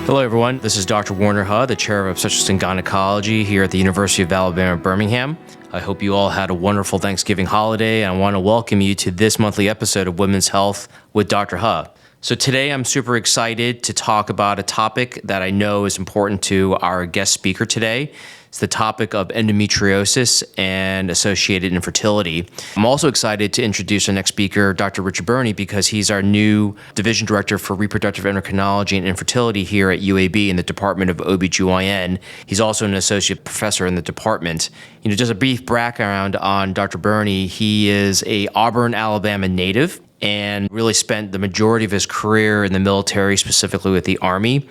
Hello, everyone. This is Dr. Warner Huh, the Chair of Obstetrics and Gynecology here at the University of Alabama, Birmingham. I hope you all had a wonderful Thanksgiving holiday, and I want to welcome you to this monthly episode of Women's Health with Dr. Huh. So today I'm super excited to talk about a topic that I know is important to our guest speaker today. It's the topic of endometriosis and associated infertility. I'm also excited to introduce our next speaker, Dr. Richard Burney, because he's our new Division Director for Reproductive Endocrinology and Infertility here at UAB in the Department of OBGYN. He's also an associate professor in the department. Just a brief background on Dr. Burney. He is a Auburn, Alabama native and really spent the majority of his career in the military, specifically with the Army,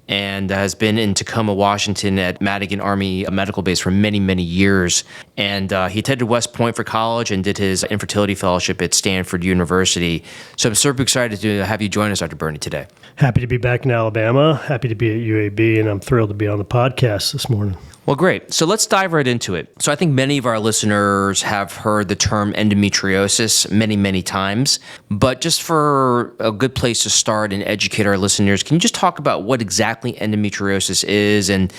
and has been in Tacoma, Washington at Madigan Army Medical Base for many, many years. And he attended West Point for college and did his infertility fellowship at Stanford University. So I'm super excited to have you join us, Dr. Burney, today. Happy to be back in Alabama, happy to be at UAB, and I'm thrilled to be on the podcast this morning. Well, great. So let's dive right into it. So I think many of our listeners have heard the term endometriosis many, many times, but just for a good place to start and educate our listeners, can you just talk about what exactly endometriosis is and,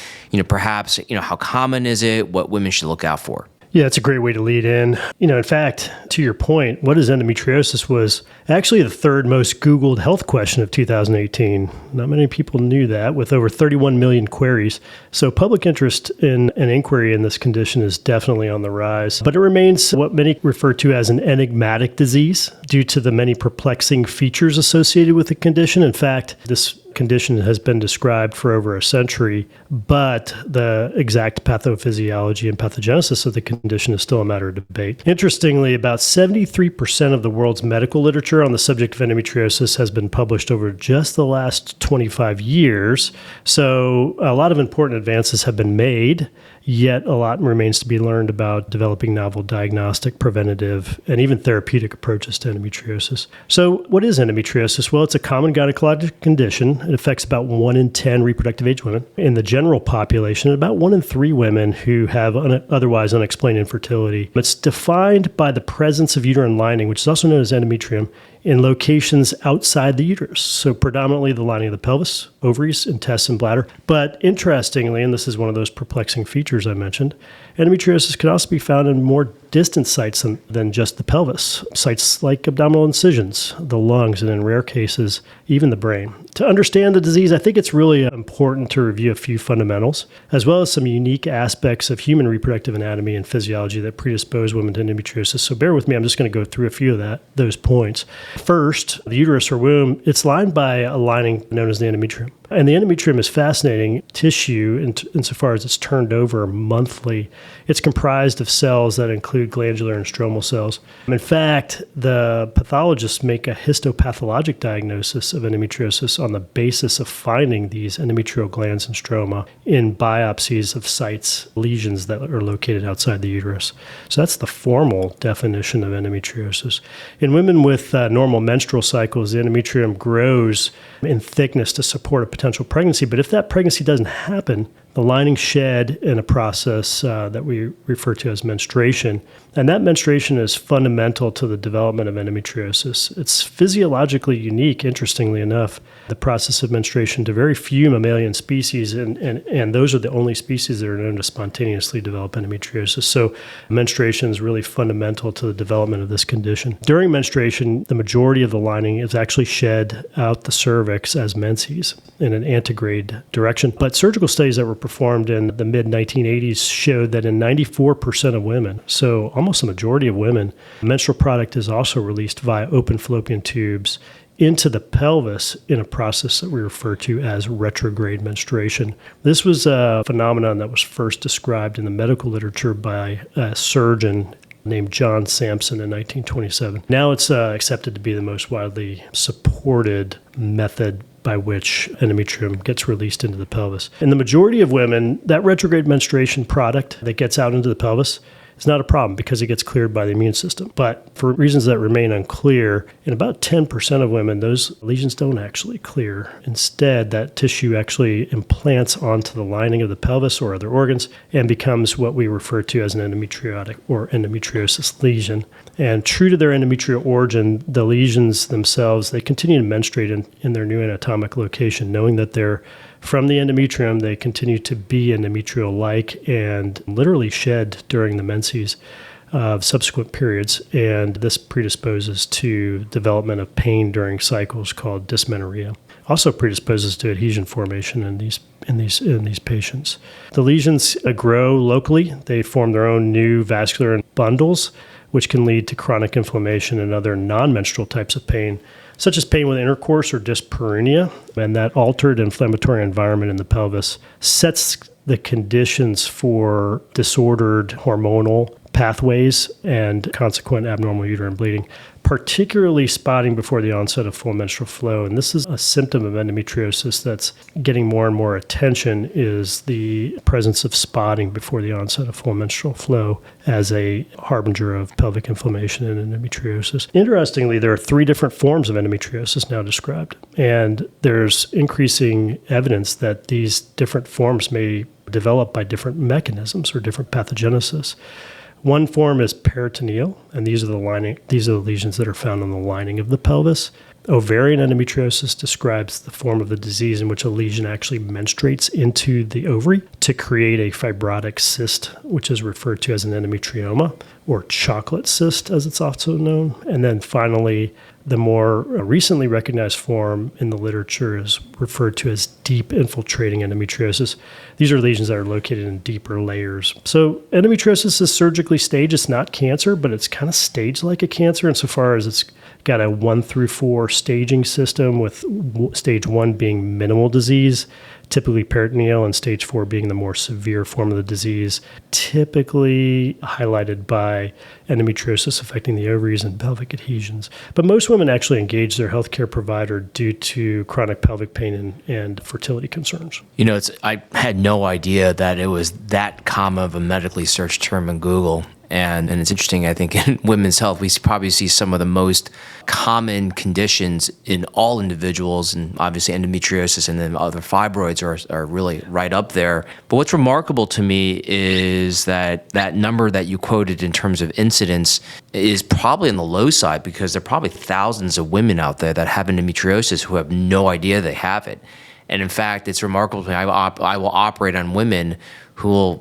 perhaps, how common is it, what women should look out for? Yeah, it's a great way to lead in. In fact, to your point, what is endometriosis was actually the third most Googled health question of 2018. Not many people knew that, with over 31 million queries. So public interest in an inquiry in this condition is definitely on the rise. But it remains what many refer to as an enigmatic disease due to the many perplexing features associated with the condition. In fact, this condition has been described for over a century, but the exact pathophysiology and pathogenesis of the condition is still a matter of debate. Interestingly, about 73% of the world's medical literature on the subject of endometriosis has been published over just the last 25 years. So a lot of important advances have been made, yet a lot remains to be learned about developing novel diagnostic, preventative, and even therapeutic approaches to endometriosis. So what is endometriosis? Well, it's a common gynecologic condition. It affects about 1 in 10 reproductive age women. In the general population, about 1 in 3 women who have otherwise unexplained infertility. It's defined by the presence of uterine lining, which is also known as endometrium, in locations outside the uterus. So predominantly the lining of the pelvis, ovaries, intestine, bladder. But interestingly, and this is one of those perplexing features I mentioned, endometriosis can also be found in more distant sites than just the pelvis. Sites like abdominal incisions, the lungs, and in rare cases, even the brain. To understand the disease, I think it's really important to review a few fundamentals, as well as some unique aspects of human reproductive anatomy and physiology that predispose women to endometriosis. So bear with me, I'm just going to go through a few of those points. First, the uterus or womb, it's lined by a lining known as the endometrium. And the endometrium is fascinating tissue insofar as it's turned over monthly. It's comprised of cells that include glandular and stromal cells. In fact, the pathologists make a histopathologic diagnosis of endometriosis on the basis of finding these endometrial glands and stroma in biopsies of sites, lesions that are located outside the uterus. So that's the formal definition of endometriosis. In women with normal menstrual cycles, the endometrium grows in thickness to support a potential pregnancy. But if that pregnancy doesn't happen, the lining shed in a process that we refer to as menstruation. And that menstruation is fundamental to the development of endometriosis. It's physiologically unique, interestingly enough, the process of menstruation to very few mammalian species, and those are the only species that are known to spontaneously develop endometriosis. So menstruation is really fundamental to the development of this condition. During menstruation, the majority of the lining is actually shed out the cervix as menses in an antegrade direction. But surgical studies that were performed in the mid-1980s showed that in 94% of women, so almost a majority of women, menstrual product is also released via open fallopian tubes into the pelvis in a process that we refer to as retrograde menstruation. This was a phenomenon that was first described in the medical literature by a surgeon named John Sampson in 1927. Now it's accepted to be the most widely supported method by which endometrium gets released into the pelvis. In the majority of women, that retrograde menstruation product that gets out into the pelvis is not a problem because it gets cleared by the immune system. But for reasons that remain unclear, in about 10% of women, those lesions don't actually clear. Instead, that tissue actually implants onto the lining of the pelvis or other organs and becomes what we refer to as an endometriotic or endometriosis lesion. And true to their endometrial origin, the lesions themselves, they continue to menstruate in their new anatomic location, knowing that they're from the endometrium, they continue to be endometrial-like and literally shed during the menses of subsequent periods, and this predisposes to development of pain during cycles called dysmenorrhea. Also predisposes to adhesion formation in these patients. The lesions grow locally. They form their own new vascular bundles, which can lead to chronic inflammation and other non-menstrual types of pain, such as pain with intercourse or dyspareunia. And that altered inflammatory environment in the pelvis sets the conditions for disordered hormonal pathways and consequent abnormal uterine bleeding, particularly spotting before the onset of full menstrual flow. And this is a symptom of endometriosis that's getting more and more attention, is the presence of spotting before the onset of full menstrual flow as a harbinger of pelvic inflammation and endometriosis. Interestingly, there are 3 different forms of endometriosis now described, and there's increasing evidence that these different forms may develop by different mechanisms or different pathogenesis. One form is peritoneal, and these are the lesions that are found on the lining of the pelvis. Ovarian endometriosis describes the form of the disease in which a lesion actually menstruates into the ovary to create a fibrotic cyst, which is referred to as an endometrioma, or chocolate cyst, as it's also known. And then finally, the more recently recognized form in the literature is referred to as deep infiltrating endometriosis. These are lesions that are located in deeper layers. So endometriosis is surgically staged. It's not cancer, but it's kind of staged like a cancer insofar as it's got a 1 through 4 staging system, with stage 1 being minimal disease, typically peritoneal, and stage 4 being the more severe form of the disease, typically highlighted by endometriosis affecting the ovaries and pelvic adhesions. But most women actually engage their healthcare provider due to chronic pelvic pain and fertility concerns. I had no idea that it was that common of a medically searched term in Google. And it's interesting, I think, in women's health, we probably see some of the most common conditions in all individuals, and obviously endometriosis and then other fibroids are really right up there. But what's remarkable to me is that number that you quoted in terms of incidence is probably on the low side, because there are probably thousands of women out there that have endometriosis who have no idea they have it. And in fact, it's remarkable to me. I will operate on women who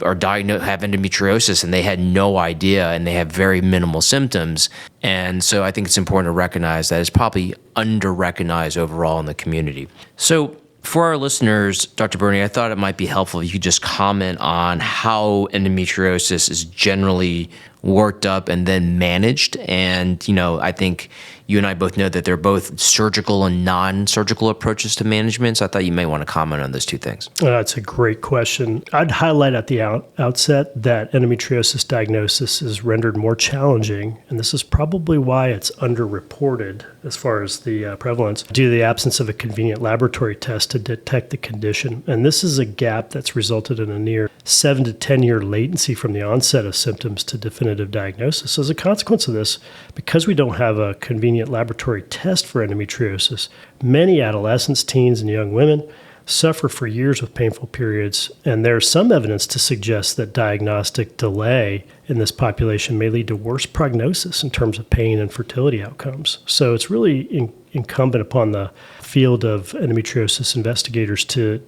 are diagnosed, have endometriosis, and they had no idea, and they have very minimal symptoms. And so I think it's important to recognize that it's probably under-recognized overall in the community. So for our listeners, Dr. Burney, I thought it might be helpful if you could just comment on how endometriosis is generally worked up and then managed. And, I think you and I both know that there are both surgical and non-surgical approaches to management. So I thought you may want to comment on those 2 things. That's a great question. I'd highlight at the outset that endometriosis diagnosis is rendered more challenging, and this is probably why it's underreported as far as the prevalence, due to the absence of a convenient laboratory test to detect the condition. And this is a gap that's resulted in a near 7 to 10 year latency from the onset of symptoms to definitive diagnosis. So as a consequence of this, because we don't have a convenient laboratory test for endometriosis, many adolescents, teens, and young women suffer for years with painful periods, and there's some evidence to suggest that diagnostic delay in this population may lead to worse prognosis in terms of pain and fertility outcomes. So it's really incumbent upon the field of endometriosis investigators to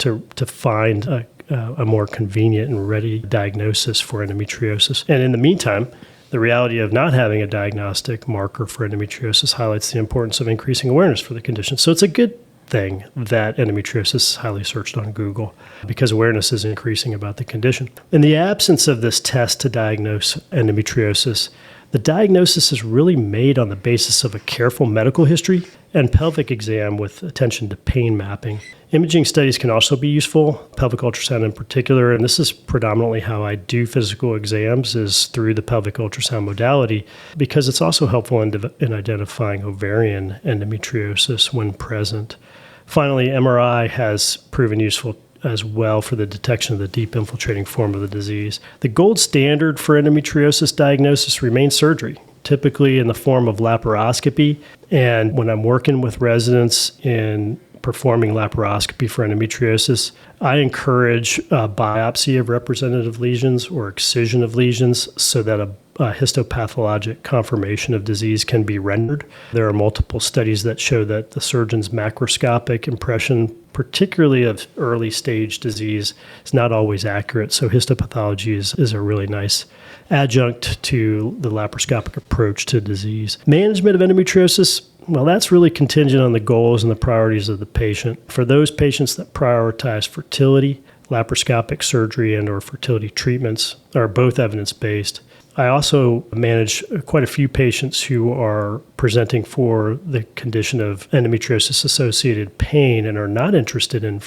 find a more convenient and ready diagnosis for endometriosis. And in the meantime, the reality of not having a diagnostic marker for endometriosis highlights the importance of increasing awareness for the condition. So it's a good thing that endometriosis is highly searched on Google, because awareness is increasing about the condition. In the absence of this test to diagnose endometriosis, the diagnosis is really made on the basis of a careful medical history and pelvic exam with attention to pain mapping. Imaging studies can also be useful, pelvic ultrasound in particular, and this is predominantly how I do physical exams, is through the pelvic ultrasound modality, because it's also helpful in identifying ovarian endometriosis when present. Finally, MRI has proven useful as well for the detection of the deep infiltrating form of the disease. The gold standard for endometriosis diagnosis remains surgery, typically in the form of laparoscopy. And when I'm working with residents in performing laparoscopy for endometriosis, I encourage biopsy of representative lesions or excision of lesions so that a histopathologic confirmation of disease can be rendered. There are multiple studies that show that the surgeon's macroscopic impression, particularly of early stage disease, is not always accurate. So histopathology is a really nice adjunct to the laparoscopic approach to disease. Management of endometriosis, well, that's really contingent on the goals and the priorities of the patient. For those patients that prioritize fertility, laparoscopic surgery and or fertility treatments are both evidence-based. I also manage quite a few patients who are presenting for the condition of endometriosis-associated pain and are not interested in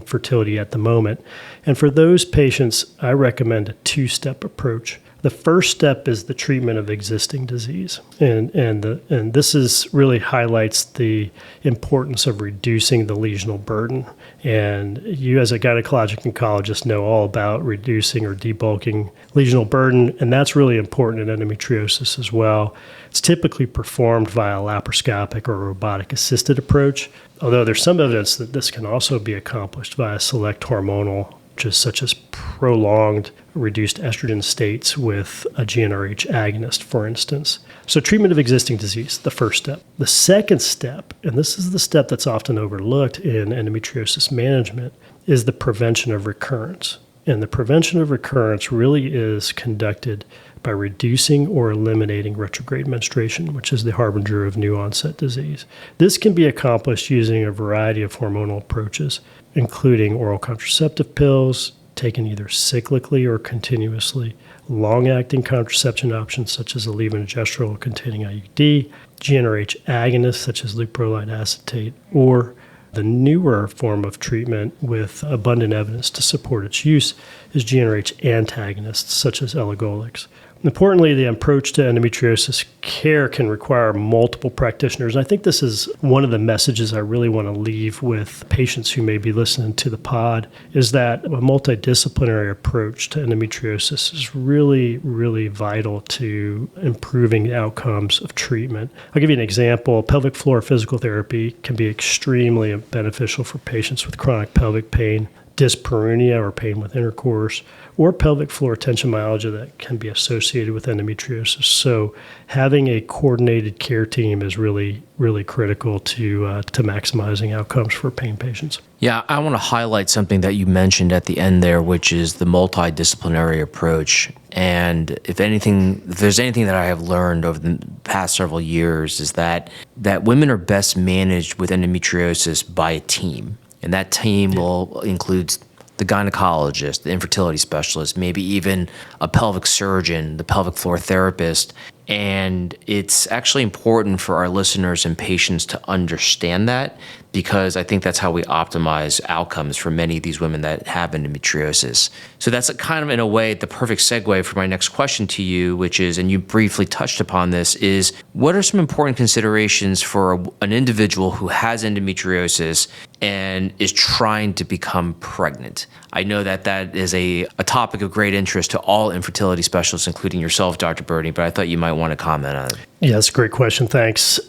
fertility at the moment. And for those patients, I recommend a two-step approach. The first step is the treatment of existing disease, and this is really highlights the importance of reducing the lesional burden. And you, as a gynecologic oncologist, know all about reducing or debulking lesional burden, and that's really important in endometriosis as well. It's typically performed via a laparoscopic or robotic-assisted approach, although there's some evidence that this can also be accomplished via select hormonal, just such as prolonged reduced estrogen states with a GnRH agonist, for instance. So treatment of existing disease, the first step. The second step, and this is the step that's often overlooked in endometriosis management, is the prevention of recurrence. And the prevention of recurrence really is conducted by reducing or eliminating retrograde menstruation, which is the harbinger of new onset disease. This can be accomplished using a variety of hormonal approaches, including oral contraceptive pills, taken either cyclically or continuously, long-acting contraception options such as a levonorgestrel-containing IUD, GnRH agonists such as leuprolide acetate, or the newer form of treatment with abundant evidence to support its use is GnRH antagonists such as elagolix. Importantly, the approach to endometriosis care can require multiple practitioners. I think this is one of the messages I really want to leave with patients who may be listening to the pod, is that a multidisciplinary approach to endometriosis is really, really vital to improving the outcomes of treatment. I'll give you an example. Pelvic floor physical therapy can be extremely beneficial for patients with chronic pelvic pain, dyspareunia or pain with intercourse, or pelvic floor tension myalgia that can be associated with endometriosis. So having a coordinated care team is really, really critical to maximizing outcomes for pain patients. Yeah, I want to highlight something that you mentioned at the end there, which is the multidisciplinary approach. And if there's anything that I have learned over the past several years is that women are best managed with endometriosis by a team. And that team will include the gynecologist, the infertility specialist, maybe even a pelvic surgeon, the pelvic floor therapist. And it's actually important for our listeners and patients to understand that, because I think that's how we optimize outcomes for many of these women that have endometriosis. So that's kind of, in a way, the perfect segue for my next question to you, which is, and you briefly touched upon this, is what are some important considerations for an individual who has endometriosis and is trying to become pregnant? I know that is a topic of great interest to all infertility specialists, including yourself, Dr. Birdie, but I thought you might want to comment on it. Yeah, that's a great question. Thanks.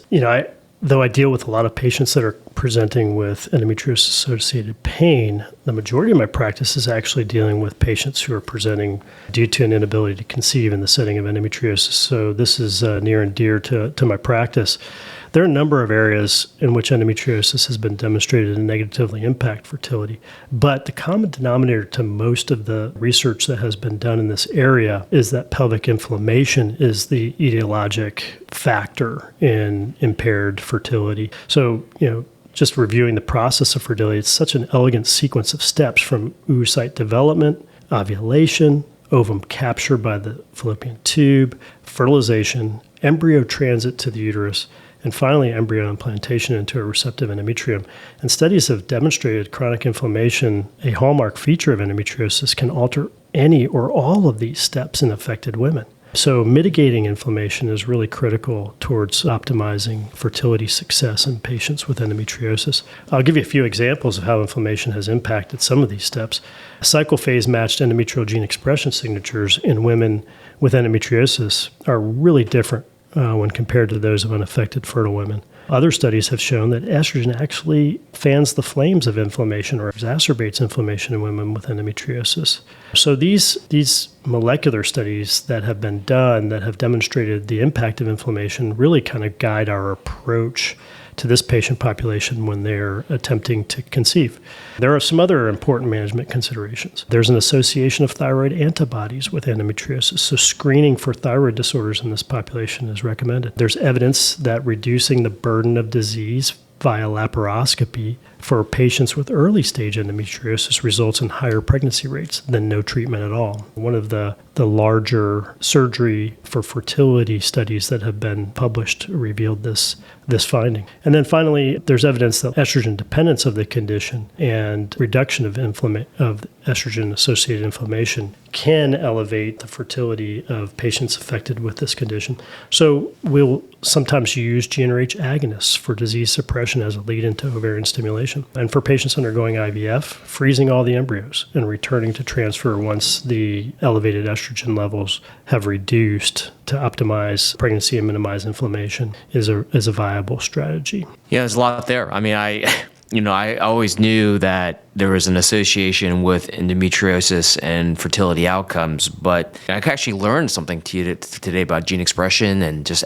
Though I deal with a lot of patients that are presenting with endometriosis-associated pain, the majority of my practice is actually dealing with patients who are presenting due to an inability to conceive in the setting of endometriosis. So this is near and dear to my practice. There are a number of areas in which endometriosis has been demonstrated to negatively impact fertility, but the common denominator to most of the research that has been done in this area is that pelvic inflammation is the etiologic factor in impaired fertility. So, just reviewing the process of fertility, it's such an elegant sequence of steps from oocyte development, ovulation, ovum capture by the fallopian tube, fertilization, embryo transit to the uterus, and finally embryo implantation into a receptive endometrium. And studies have demonstrated chronic inflammation, a hallmark feature of endometriosis, can alter any or all of these steps in affected women. So mitigating inflammation is really critical towards optimizing fertility success in patients with endometriosis. I'll give you a few examples of how inflammation has impacted some of these steps. Cycle phase matched endometrial gene expression signatures in women with endometriosis are really different when compared to those of unaffected fertile women. Other studies have shown that estrogen actually fans the flames of inflammation or exacerbates inflammation in women with endometriosis. So these molecular studies that have been done that have demonstrated the impact of inflammation really kind of guide our approach to this patient population when they're attempting to conceive. There are some other important management considerations. There's an association of thyroid antibodies with endometriosis, so screening for thyroid disorders in this population is recommended. There's evidence that reducing the burden of disease via laparoscopy for patients with early stage endometriosis results in higher pregnancy rates than no treatment at all. One of the larger surgery for fertility studies that have been published revealed this finding. And then finally, there's evidence that estrogen dependence of the condition and reduction of estrogen-associated inflammation can elevate the fertility of patients affected with this condition. So we'll sometimes use GnRH agonists for disease suppression as a lead-in to ovarian stimulation. And for patients undergoing IVF, freezing all the embryos and returning to transfer once the elevated estrogen levels have reduced to optimize pregnancy and minimize inflammation is a viable strategy. Yeah, there's a lot there. I mean, I always knew that there was an association with endometriosis and fertility outcomes, but I actually learned something today about gene expression and just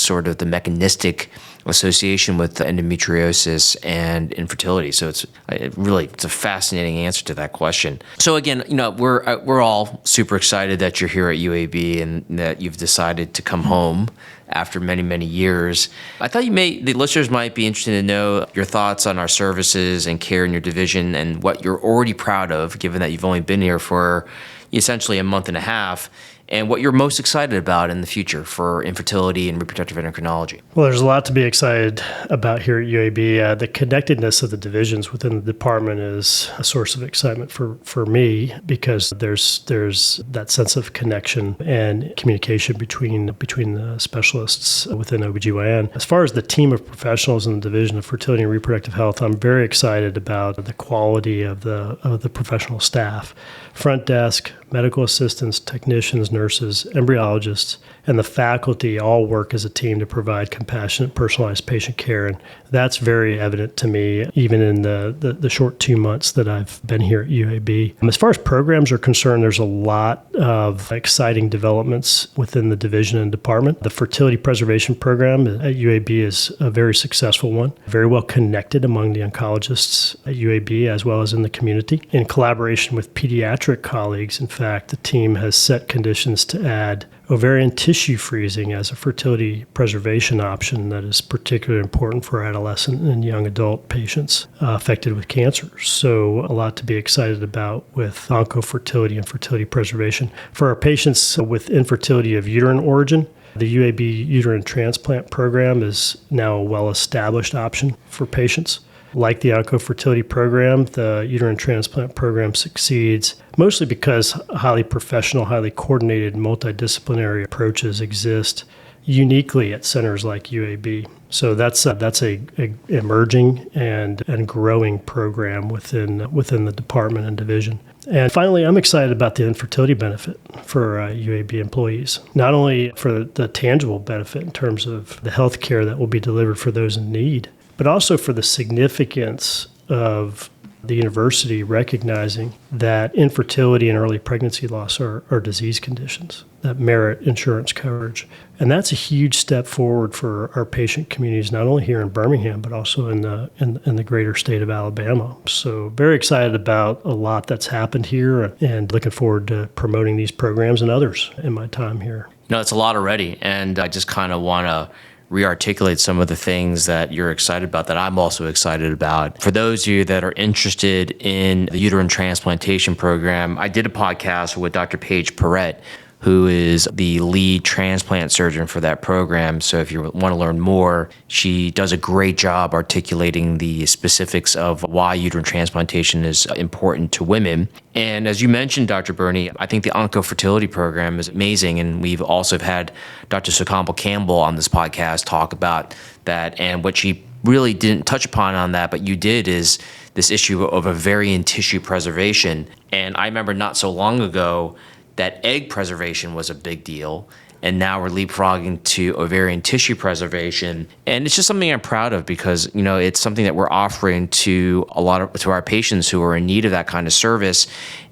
sort of the mechanistic association with endometriosis and infertility. So it's a fascinating answer to that question. So again, we're all super excited that you're here at UAB and that you've decided to come home after many, many years. I thought the listeners might be interested to know your thoughts on our services and care in your division and what you're already proud of, given that you've only been here for essentially a month and a half, and what you're most excited about in the future for infertility and reproductive endocrinology. Well, there's a lot to be excited about here at UAB. The connectedness of the divisions within the department is a source of excitement for me because there's that sense of connection and communication between the specialists within OBGYN. As far as the team of professionals in the Division of Fertility and Reproductive Health, I'm very excited about the quality of the professional staff. Front desk, medical assistants, technicians, nurses, embryologists, and the faculty all work as a team to provide compassionate, personalized patient care. And that's very evident to me, even in the short 2 months that I've been here at UAB. As far as programs are concerned, there's a lot of exciting developments within the division and department. The fertility preservation program at UAB is a very successful one, very well connected among the oncologists at UAB as well as in the community. In collaboration with pediatric colleagues, in fact, the team has set conditions to add ovarian tissue freezing as a fertility preservation option that is particularly important for adolescent and young adult patients affected with cancer. So a lot to be excited about with oncofertility and fertility preservation. For our patients with infertility of uterine origin, the UAB uterine transplant program is now a well-established option for patients. Like the oncofertility program, the uterine transplant program succeeds mostly because highly professional, highly coordinated, multidisciplinary approaches exist uniquely at centers like UAB. So that's a emerging and growing program within the department and division. And finally, I'm excited about the infertility benefit for UAB employees, not only for the tangible benefit in terms of the health care that will be delivered for those in need, but also for the significance of the university recognizing that infertility and early pregnancy loss are disease conditions that merit insurance coverage. And that's a huge step forward for our patient communities, not only here in Birmingham, but also in the greater state of Alabama. So very excited about a lot that's happened here and looking forward to promoting these programs and others in my time here. It's a lot already, and I just kind of want to re-articulate some of the things that you're excited about that I'm also excited about. For those of you that are interested in the uterine transplantation program, I did a podcast with Dr. Paige Perrette, who is the lead transplant surgeon for that program. So if you want to learn more, she does a great job articulating the specifics of why uterine transplantation is important to women. And as you mentioned, Dr. Burney, I think the oncofertility program is amazing. And we've also had Dr. Sukamal Campbell on this podcast talk about that. And what she really didn't touch upon on that, but you did, is this issue of ovarian tissue preservation. And I remember not so long ago that egg preservation was a big deal. and now we're leapfrogging to ovarian tissue preservation. And it's just something I'm proud of because, it's something that we're offering to to our patients who are in need of that kind of service.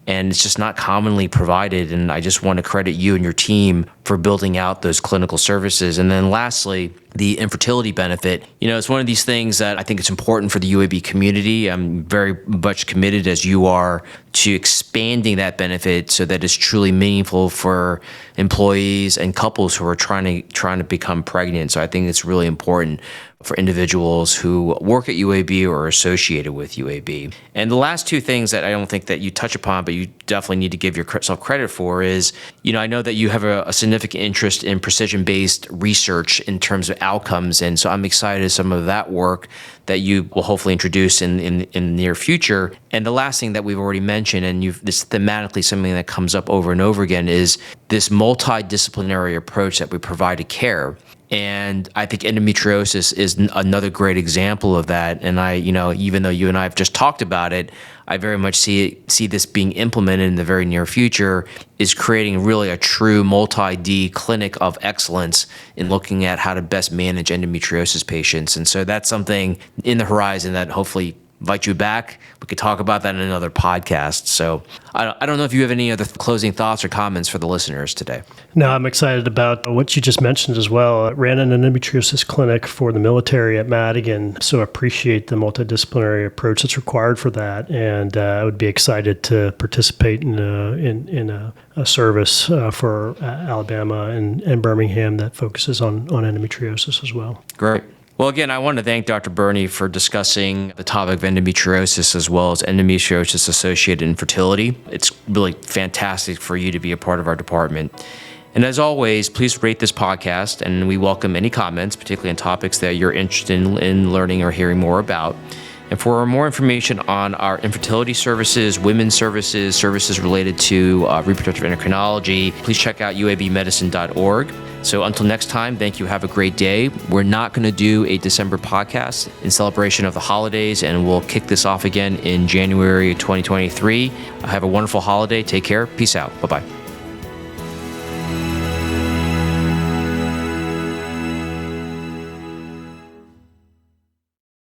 And it's just not commonly provided. And I just want to credit you and your team for building out those clinical services. And then lastly, the infertility benefit. It's one of these things that I think it's important for the UAB community. I'm very much committed, as you are, to expanding that benefit so that it's truly meaningful for employees and couples who are trying to become pregnant. So I think it's really important for individuals who work at UAB or are associated with UAB. And the last two things that I don't think that you touch upon, but you definitely need to give yourself credit for is, I know that you have a significant interest in precision-based research in terms of outcomes. And so I'm excited some of that work that you will hopefully introduce in the near future. And the last thing that we've already mentioned, and this thematically something that comes up over and over again, is this multidisciplinary approach that we provide to care. And I think endometriosis is another great example of that. And even though you and I have just talked about it, I very much see this being implemented in the very near future, is creating really a true multi-D clinic of excellence in looking at how to best manage endometriosis patients. And so that's something in the horizon that hopefully invite you back. We could talk about that in another podcast. So I don't know if you have any other closing thoughts or comments for the listeners today. No, I'm excited about what you just mentioned as well. I ran an endometriosis clinic for the military at Madigan, so I appreciate the multidisciplinary approach that's required for that. And I would be excited to participate in a service for Alabama and Birmingham that focuses on endometriosis as well. Great. Well, again, I want to thank Dr. Burney for discussing the topic of endometriosis as well as Endometriosis-Associated Infertility. It's really fantastic for you to be a part of our department. And as always, please rate this podcast, and we welcome any comments, particularly on topics that you're interested in learning or hearing more about. And for more information on our infertility services, women's services, services related to reproductive endocrinology, please check out uabmedicine.org. So until next time, thank you. Have a great day. We're not going to do a December podcast in celebration of the holidays, and we'll kick this off again in January 2023. Have a wonderful holiday. Take care. Peace out. Bye-bye.